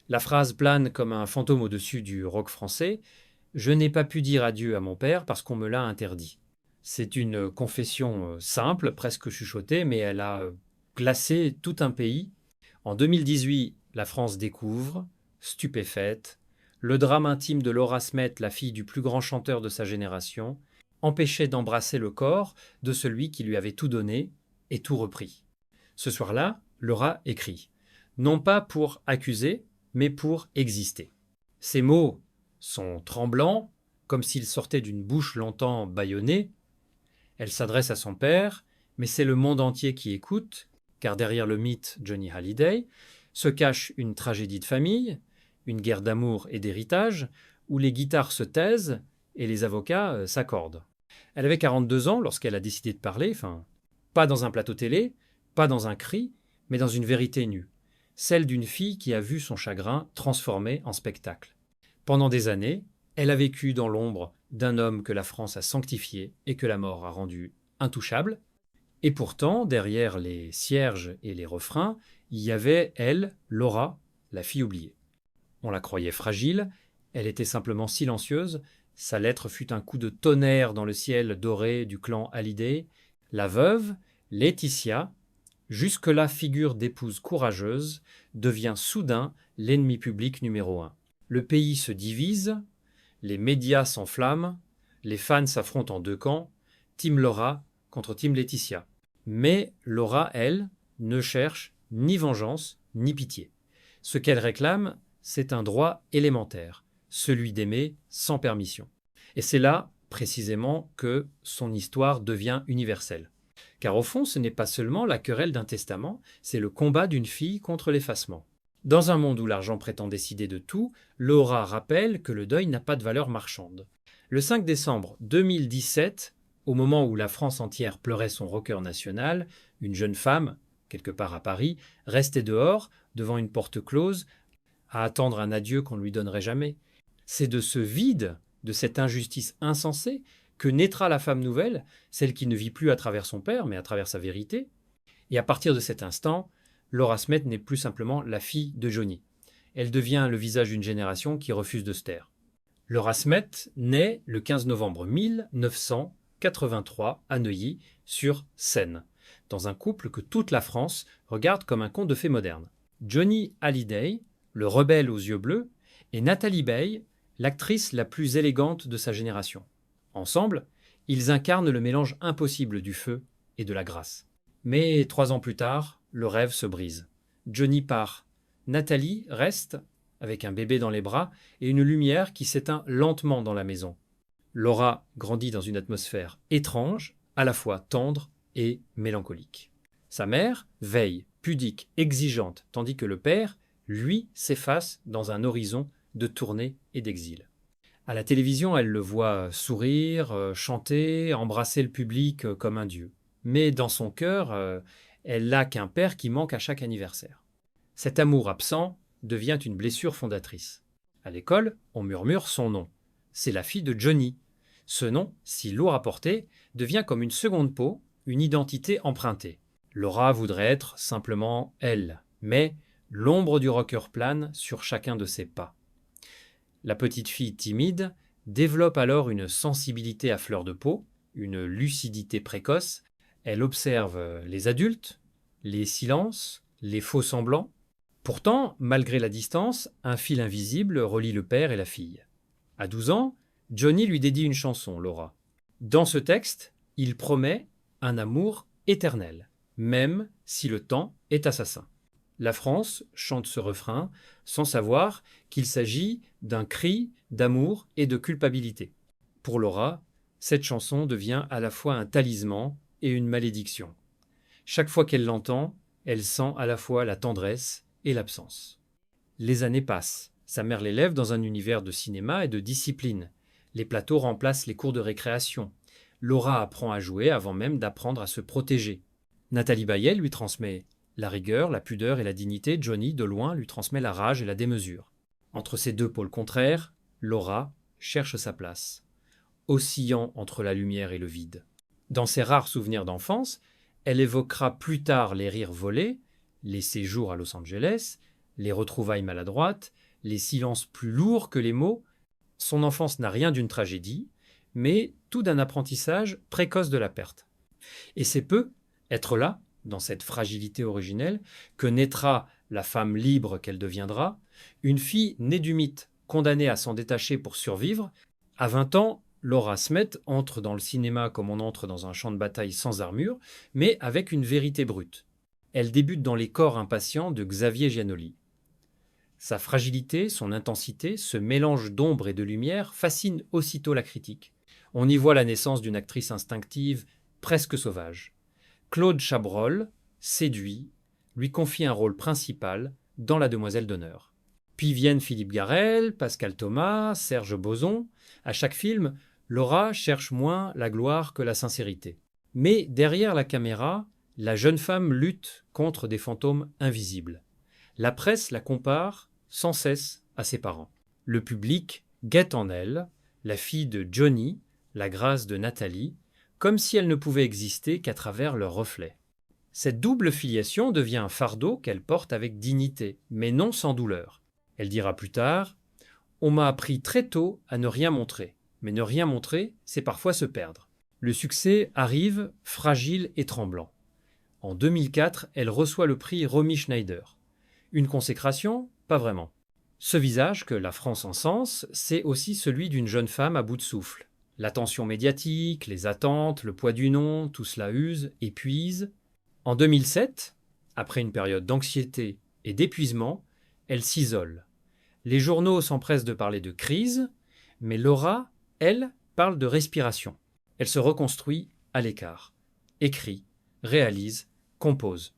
La phrase plane comme un fantôme au-dessus du rock français. Je n'ai pas pu dire adieu à mon père parce qu'on me l'a interdit. C'est une confession simple, presque chuchotée, mais elle a glacé tout un pays. En 2018, la France découvre, stupéfaite, le drame intime de Laura Smet, la fille du plus grand chanteur de sa génération, empêchée d'embrasser le corps de celui qui lui avait tout donné et tout repris. Ce soir-là, Laura écrit, non pas pour accuser, mais pour exister. Ces mots sont tremblants, comme s'ils sortaient d'une bouche longtemps bâillonnée. Elle s'adresse à son père, mais c'est le monde entier qui écoute, car derrière le mythe Johnny Hallyday se cache une tragédie de famille, une guerre d'amour et d'héritage, où les guitares se taisent et les avocats s'accordent. Elle avait 42 ans lorsqu'elle a décidé de parler, pas dans un plateau télé, pas dans un cri, mais dans une vérité nue, celle d'une fille qui a vu son chagrin transformé en spectacle. Pendant des années, elle a vécu dans l'ombre d'un homme que la France a sanctifié et que la mort a rendu intouchable. Et pourtant, derrière les cierges et les refrains, il y avait elle, Laura, la fille oubliée. On la croyait fragile, elle était simplement silencieuse, sa lettre fut un coup de tonnerre dans le ciel doré du clan Hallyday. La veuve, Laetitia, jusque-là figure d'épouse courageuse, devient soudain l'ennemi public numéro un. Le pays se divise, les médias s'enflamment, les fans s'affrontent en deux camps, Team Laura contre Team Laetitia. Mais Laura, elle, ne cherche ni vengeance ni pitié. Ce qu'elle réclame, c'est un droit élémentaire, celui d'aimer sans permission. Et c'est là, précisément, que son histoire devient universelle. Car au fond, ce n'est pas seulement la querelle d'un testament, c'est le combat d'une fille contre l'effacement. Dans un monde où l'argent prétend décider de tout, Laura rappelle que le deuil n'a pas de valeur marchande. Le 5 décembre 2017, au moment où la France entière pleurait son rocker national, une jeune femme, quelque part à Paris, restait dehors, devant une porte close, à attendre un adieu qu'on ne lui donnerait jamais. C'est de ce vide, de cette injustice insensée, que naîtra la femme nouvelle, celle qui ne vit plus à travers son père, mais à travers sa vérité. Et à partir de cet instant, Laura Smet n'est plus simplement la fille de Johnny. Elle devient le visage d'une génération qui refuse de se taire. Laura Smet naît le 15 novembre 1983 à Neuilly, sur Seine, dans un couple que toute la France regarde comme un conte de fées moderne. Johnny Hallyday, le rebelle aux yeux bleus, et Nathalie Baye, l'actrice la plus élégante de sa génération. Ensemble, ils incarnent le mélange impossible du feu et de la grâce. Mais 3 ans plus tard, le rêve se brise. Johnny part. Nathalie reste, avec un bébé dans les bras et une lumière qui s'éteint lentement dans la maison. Laura grandit dans une atmosphère étrange, à la fois tendre et mélancolique. Sa mère veille, pudique, exigeante, tandis que le père, lui, s'efface dans un horizon de tournée et d'exil. À la télévision, elle le voit sourire, chanter, embrasser le public comme un dieu. Mais dans son cœur, elle n'a qu'un père qui manque à chaque anniversaire. Cet amour absent devient une blessure fondatrice. À l'école, on murmure son nom. C'est la fille de Johnny. Ce nom, si lourd à porter, devient comme une seconde peau, une identité empruntée. Laura voudrait être simplement elle, mais l'ombre du rocker plane sur chacun de ses pas. La petite fille timide développe alors une sensibilité à fleur de peau, une lucidité précoce. Elle observe les adultes, les silences, les faux semblants. Pourtant, malgré la distance, un fil invisible relie le père et la fille. À 12 ans, Johnny lui dédie une chanson, Laura. Dans ce texte, il promet un amour éternel, même si le temps est assassin. La France chante ce refrain sans savoir qu'il s'agit d'un cri d'amour et de culpabilité. Pour Laura, cette chanson devient à la fois un talisman et une malédiction. Chaque fois qu'elle l'entend, elle sent à la fois la tendresse et l'absence. Les années passent. Sa mère l'élève dans un univers de cinéma et de discipline. Les plateaux remplacent les cours de récréation. Laura apprend à jouer avant même d'apprendre à se protéger. Nathalie Baye lui transmet la rigueur, la pudeur et la dignité. Johnny, de loin, lui transmet la rage et la démesure. Entre ces deux pôles contraires, Laura cherche sa place, oscillant entre la lumière et le vide. Dans ses rares souvenirs d'enfance, elle évoquera plus tard les rires volés, les séjours à Los Angeles, les retrouvailles maladroites, les silences plus lourds que les mots. Son enfance n'a rien d'une tragédie, mais tout d'un apprentissage précoce de la perte. Et c'est peu être là, dans cette fragilité originelle, que naîtra la femme libre qu'elle deviendra, une fille née du mythe, condamnée à s'en détacher pour survivre. À 20 ans, Laura Smet entre dans le cinéma comme on entre dans un champ de bataille sans armure, mais avec une vérité brute. Elle débute dans les corps impatients de Xavier Giannoli. Sa fragilité, son intensité, ce mélange d'ombre et de lumière fascine aussitôt la critique. On y voit la naissance d'une actrice instinctive, presque sauvage. Claude Chabrol, séduit, lui confie un rôle principal dans La Demoiselle d'honneur. Puis viennent Philippe Garrel, Pascal Thomas, Serge Boson. À chaque film, Laura cherche moins la gloire que la sincérité. Mais derrière la caméra, la jeune femme lutte contre des fantômes invisibles. La presse la compare sans cesse à ses parents. Le public guette en elle la fille de Johnny, la grâce de Nathalie, comme si elle ne pouvait exister qu'à travers leur reflet. Cette double filiation devient un fardeau qu'elle porte avec dignité, mais non sans douleur. Elle dira plus tard « On m'a appris très tôt à ne rien montrer, mais ne rien montrer, c'est parfois se perdre. » Le succès arrive fragile et tremblant. En 2004, elle reçoit le prix Romy Schneider. Une consécration? Pas vraiment. Ce visage que la France encense, c'est aussi celui d'une jeune femme à bout de souffle. L'attention médiatique, les attentes, le poids du nom, tout cela use, épuise. En 2007, après une période d'anxiété et d'épuisement, elle s'isole. Les journaux s'empressent de parler de crise, mais Laura, elle, parle de respiration. Elle se reconstruit à l'écart, écrit, réalise, compose.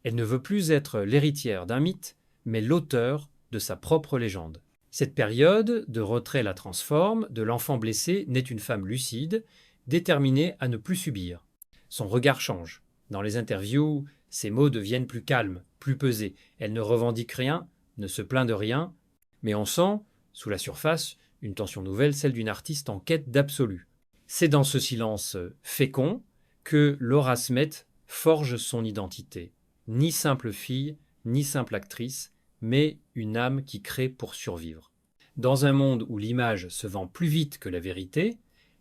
Elle ne veut plus être l'héritière d'un mythe, mais l'auteur de sa propre légende. Cette période de retrait la transforme, de l'enfant blessé naît une femme lucide, déterminée à ne plus subir. Son regard change. Dans les interviews, ses mots deviennent plus calmes, plus pesés. Elle ne revendique rien, ne se plaint de rien, mais on sent, sous la surface, une tension nouvelle, celle d'une artiste en quête d'absolu. C'est dans ce silence fécond que Laura Smet forge son identité. Ni simple fille, ni simple actrice, mais une âme qui crée pour survivre. Dans un monde où l'image se vend plus vite que la vérité,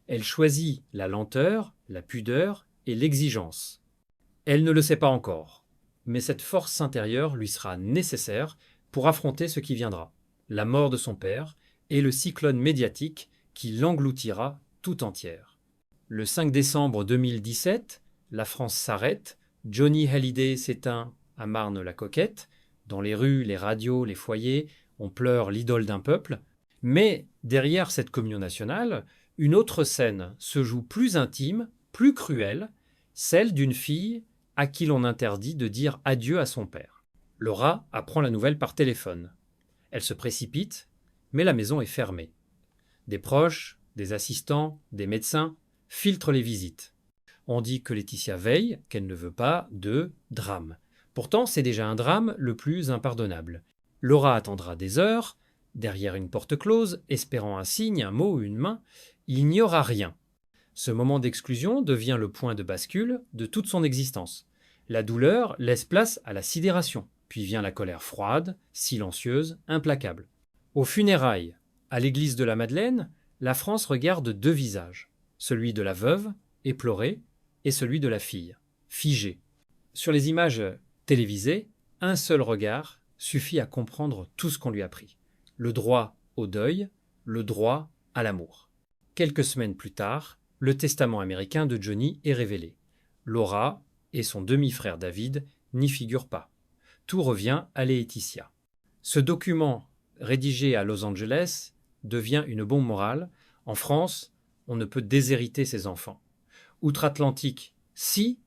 elle choisit la lenteur, la pudeur et l'exigence. Elle ne le sait pas encore, mais cette force intérieure lui sera nécessaire pour affronter ce qui viendra, la mort de son père et le cyclone médiatique qui l'engloutira tout entière. Le 5 décembre 2017, la France s'arrête, Johnny Hallyday s'éteint à Marne-la-Coquette. Dans les rues, les radios, les foyers, on pleure l'idole d'un peuple. Mais derrière cette communion nationale, une autre scène se joue plus intime, plus cruelle, celle d'une fille à qui l'on interdit de dire adieu à son père. Laura apprend la nouvelle par téléphone. Elle se précipite, mais la maison est fermée. Des proches, des assistants, des médecins filtrent les visites. On dit que Laetitia veille, qu'elle ne veut pas de drame. Pourtant, c'est déjà un drame le plus impardonnable. Laura attendra des heures, derrière une porte close, espérant un signe, un mot, une main. Il n'y aura rien. Ce moment d'exclusion devient le point de bascule de toute son existence. La douleur laisse place à la sidération, puis vient la colère froide, silencieuse, implacable. Aux funérailles, à l'église de la Madeleine, la France regarde deux visages, celui de la veuve, éplorée, et celui de la fille, figée. Sur les images télévisées, un seul regard suffit à comprendre tout ce qu'on lui a pris. Le droit au deuil, le droit à l'amour. Quelques semaines plus tard, le testament américain de Johnny est révélé. Laura et son demi-frère David n'y figurent pas. Tout revient à Laetitia. Ce document, rédigé à Los Angeles, devient une bombe morale. En France, on ne peut déshériter ses enfants. Outre-Atlantique, si,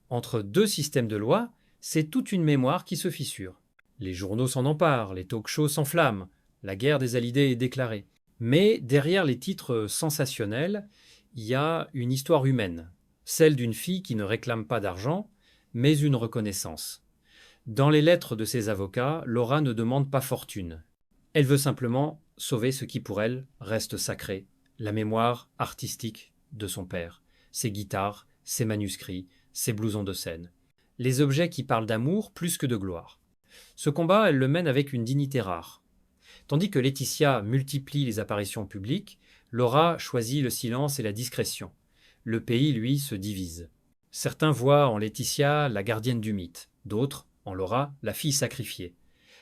entre deux systèmes de loi, c'est toute une mémoire qui se fissure. Les journaux s'en emparent, les talk-shows s'enflamment, la guerre des Hallyday est déclarée. Mais derrière les titres sensationnels, il y a une histoire humaine, celle d'une fille qui ne réclame pas d'argent, mais une reconnaissance. Dans les lettres de ses avocats, Laura ne demande pas fortune. Elle veut simplement sauver ce qui pour elle reste sacré, la mémoire artistique de son père, ses guitares, ses manuscrits, ses blousons de scène. Les objets qui parlent d'amour plus que de gloire. Ce combat, elle le mène avec une dignité rare. Tandis que Laetitia multiplie les apparitions publiques, Laura choisit le silence et la discrétion. Le pays, lui, se divise. Certains voient en Laetitia la gardienne du mythe, d'autres, en Laura, la fille sacrifiée.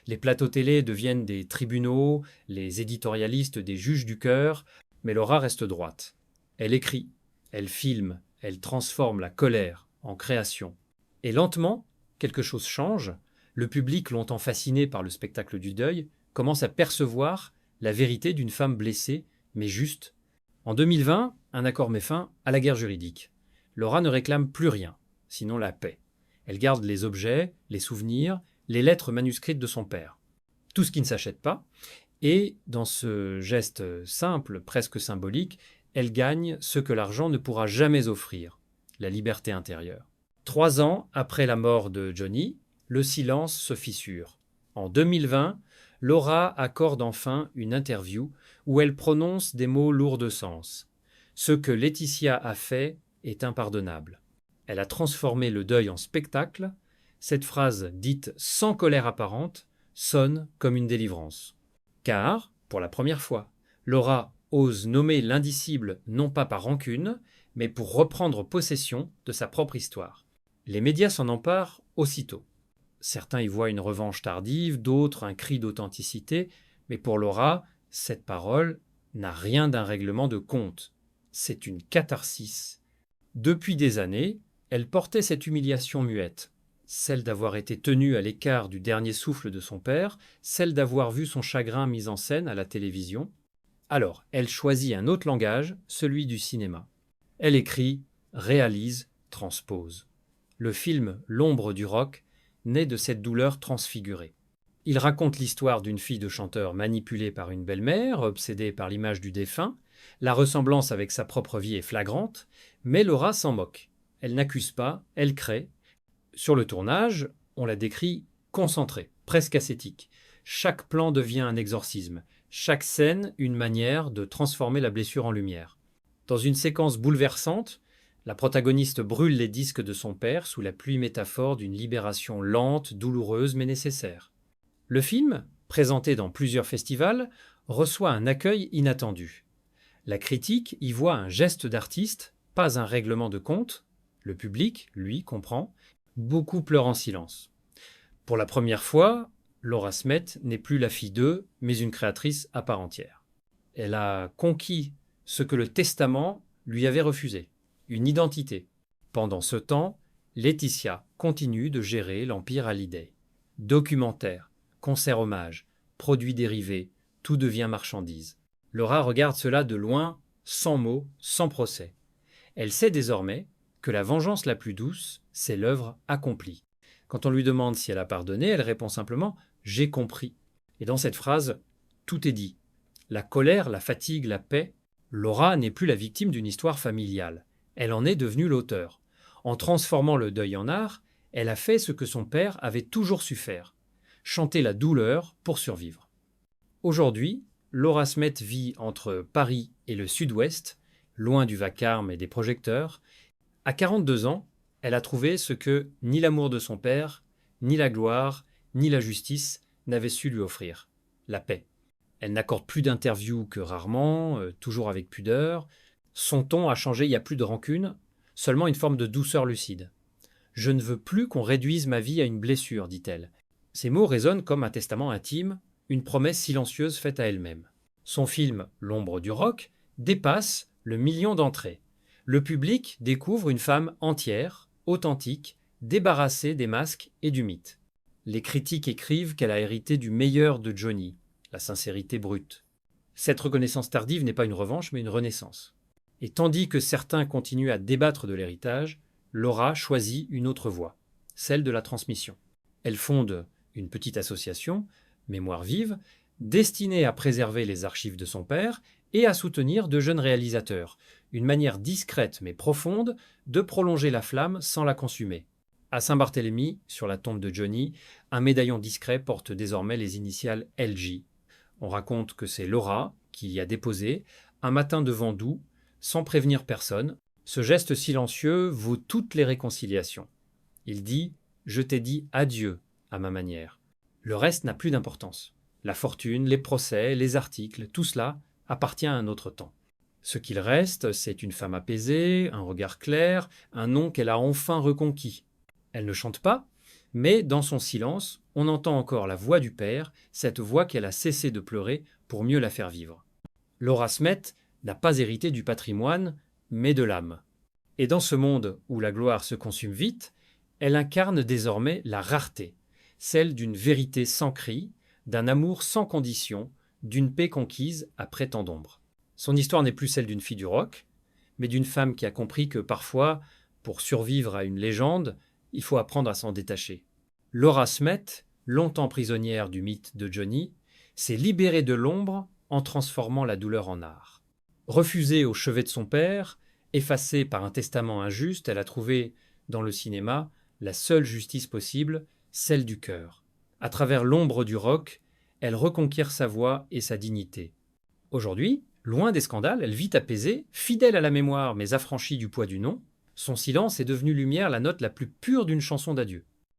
Les plateaux télé deviennent des tribunaux, les éditorialistes des juges du cœur, mais Laura reste droite. Elle écrit, elle filme, elle transforme la colère en création. Et lentement, quelque chose change. Le public, longtemps fasciné par le spectacle du deuil, commence à percevoir la vérité d'une femme blessée, mais juste. En 2020, un accord met fin à la guerre juridique. Laura ne réclame plus rien, sinon la paix. Elle garde les objets, les souvenirs, les lettres manuscrites de son père. Tout ce qui ne s'achète pas. Et dans ce geste simple, presque symbolique, elle gagne ce que l'argent ne pourra jamais offrir, la liberté intérieure. 3 ans après la mort de Johnny, le silence se fissure. En 2020, Laura accorde enfin une interview où elle prononce des mots lourds de sens. Ce que Laetitia a fait est impardonnable. Elle a transformé le deuil en spectacle. Cette phrase, dite sans colère apparente, sonne comme une délivrance. Car, pour la première fois, Laura ose nommer l'indicible non pas par rancune, mais pour reprendre possession de sa propre histoire. Les médias s'en emparent aussitôt. Certains y voient une revanche tardive, d'autres un cri d'authenticité, mais pour Laura, cette parole n'a rien d'un règlement de compte. C'est une catharsis. Depuis des années, elle portait cette humiliation muette, celle d'avoir été tenue à l'écart du dernier souffle de son père, celle d'avoir vu son chagrin mis en scène à la télévision. Alors, elle choisit un autre langage, celui du cinéma. Elle écrit, réalise, transpose. Le film L'ombre du rock naît de cette douleur transfigurée. Il raconte l'histoire d'une fille de chanteur manipulée par une belle-mère, obsédée par l'image du défunt. La ressemblance avec sa propre vie est flagrante, mais Laura s'en moque. Elle n'accuse pas, elle crée. Sur le tournage, on la décrit concentrée, presque ascétique. Chaque plan devient un exorcisme, chaque scène une manière de transformer la blessure en lumière. Dans une séquence bouleversante, la protagoniste brûle les disques de son père sous la pluie métaphore d'une libération lente, douloureuse mais nécessaire. Le film, présenté dans plusieurs festivals, reçoit un accueil inattendu. La critique y voit un geste d'artiste, pas un règlement de compte. Le public, lui, comprend. Beaucoup pleurent en silence. Pour la première fois, Laura Smet n'est plus la fille d'eux, mais une créatrice à part entière. Elle a conquis ce que le testament lui avait refusé, une identité. Pendant ce temps, Laetitia continue de gérer l'empire Hallyday. Documentaires, concerts hommages, produits dérivés, tout devient marchandise. Laura regarde cela de loin, sans mots, sans procès. Elle sait désormais que la vengeance la plus douce, c'est l'œuvre accomplie. Quand on lui demande si elle a pardonné, elle répond simplement « j'ai compris ». Et dans cette phrase, tout est dit. La colère, la fatigue, la paix. Laura n'est plus la victime d'une histoire familiale. Elle en est devenue l'auteur. En transformant le deuil en art, elle a fait ce que son père avait toujours su faire, chanter la douleur pour survivre. Aujourd'hui, Laura Smet vit entre Paris et le Sud-Ouest, loin du vacarme et des projecteurs. À 42 ans, elle a trouvé ce que ni l'amour de son père, ni la gloire, ni la justice n'avaient su lui offrir, la paix. Elle n'accorde plus d'interviews que rarement, toujours avec pudeur. Son ton a changé, il n'y a plus de rancune, seulement une forme de douceur lucide. « Je ne veux plus qu'on réduise ma vie à une blessure », dit-elle. Ces mots résonnent comme un testament intime, une promesse silencieuse faite à elle-même. Son film « L'ombre du rock » dépasse le million d'entrées. Le public découvre une femme entière, authentique, débarrassée des masques et du mythe. Les critiques écrivent qu'elle a hérité du meilleur de Johnny, la sincérité brute. Cette reconnaissance tardive n'est pas une revanche, mais une renaissance. Et tandis que certains continuent à débattre de l'héritage, Laura choisit une autre voie, celle de la transmission. Elle fonde une petite association, Mémoire vive, destinée à préserver les archives de son père et à soutenir de jeunes réalisateurs, une manière discrète mais profonde de prolonger la flamme sans la consumer. À Saint-Barthélemy, sur la tombe de Johnny, un médaillon discret porte désormais les initiales LJ. On raconte que c'est Laura qui y a déposé, un matin de vent doux, sans prévenir personne. Ce geste silencieux vaut toutes les réconciliations. Il dit « Je t'ai dit adieu à ma manière ». Le reste n'a plus d'importance. La fortune, les procès, les articles, tout cela appartient à un autre temps. Ce qu'il reste, c'est une femme apaisée, un regard clair, un nom qu'elle a enfin reconquis. Elle ne chante pas, mais dans son silence, on entend encore la voix du père, cette voix qu'elle a cessé de pleurer pour mieux la faire vivre. Laura Smet n'a pas hérité du patrimoine, mais de l'âme. Et dans ce monde où la gloire se consume vite, elle incarne désormais la rareté, celle d'une vérité sans cri, d'un amour sans condition, d'une paix conquise après tant d'ombre. Son histoire n'est plus celle d'une fille du rock, mais d'une femme qui a compris que parfois, pour survivre à une légende, il faut apprendre à s'en détacher. Laura Smet, longtemps prisonnière du mythe de Johnny, s'est libérée de l'ombre en transformant la douleur en art. Refusée au chevet de son père, effacée par un testament injuste, elle a trouvé dans le cinéma la seule justice possible, celle du cœur. À travers l'ombre du rock, elle reconquiert sa voix et sa dignité. Aujourd'hui, loin des scandales, elle vit apaisée, fidèle à la mémoire mais affranchie du poids du nom. Son silence est devenu lumière, la note la plus pure d'une chanson d'adieu.